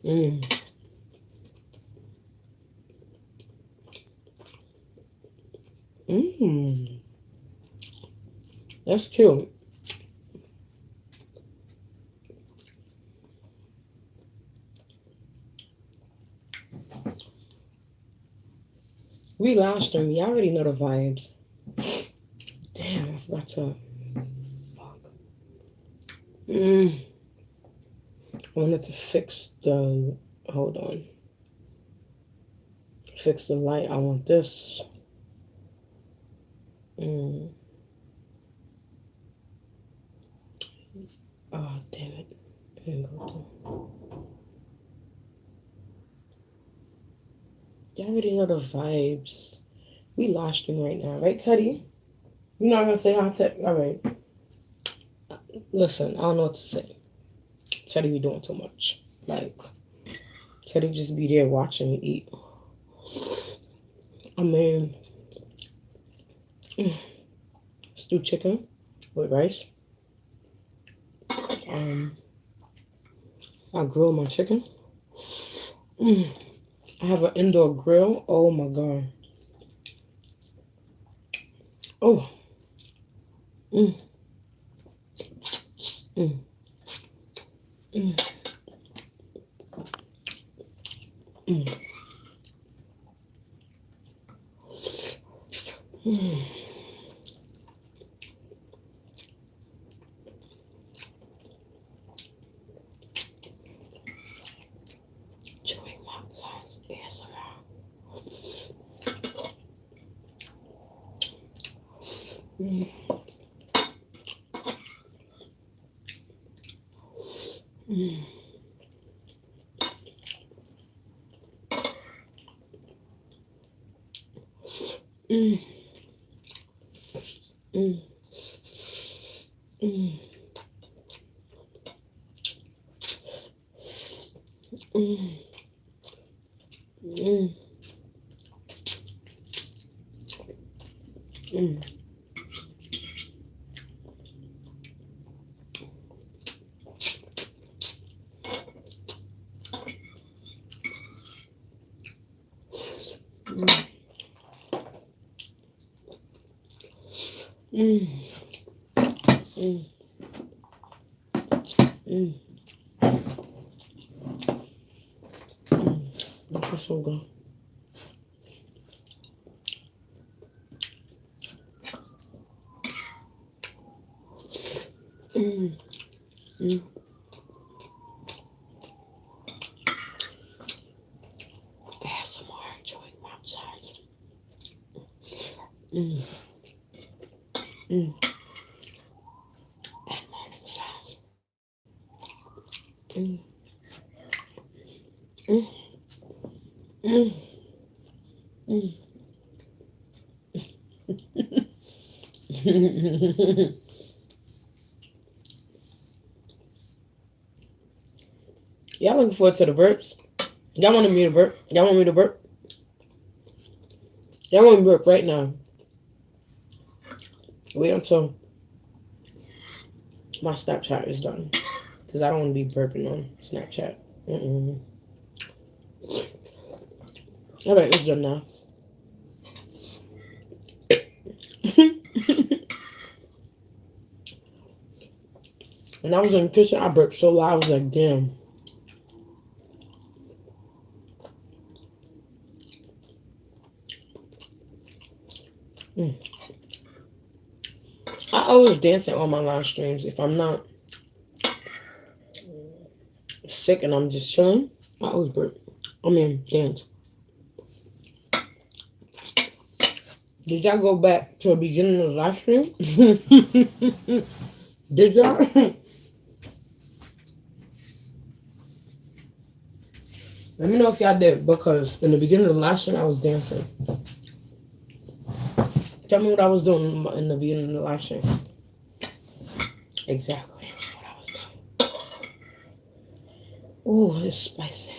Mmm. Mmm. That's cute. We live stream. You already know the vibes. Damn, I forgot to. Fuck. I wanted to fix the. Hold on. Fix the light. I want this. Mm. Oh, damn it. It didn't go through. You already know the vibes. We live stream right now, right, Teddy? You're not gonna say hi, Teddy? All right. Listen, I don't know what to say. Teddy be doing too much. Like, Teddy just be there watching me eat. I mean, stewed chicken with rice. I grill my chicken. I have an indoor grill. Oh my god. Oh. Mm. Mm. Mm. Mm. Mm. Chewing mouth sounds ASMR. Mm. Mm. Mm. Mm. Mm. Mm. Mm. Mm. Mm. Mm. Mm. That's so good. Mm. Mm. ASMR enjoying mouth sounds. Mm. Mm. And morning sounds. Mm. Mm. Mm. Mm. Y'all looking forward to the burps? Y'all want me to burp? Y'all want me to burp? Y'all want me to burp right now? Wait until my Snapchat is done. Because I don't want to be burping on Snapchat. Alright, it's done now. When I was in the kitchen, I burped so loud, I was like, damn. I always dance on my live streams. If I'm not sick and I'm just chilling, I always burp. I mean, dance. Did y'all go back to the beginning of the live stream? Did y'all? Let me know if y'all did, because in the beginning of the live stream, I was dancing. Tell me what I was doing in the beginning of the live stream. Exactly what I was doing. Ooh, it's spicy.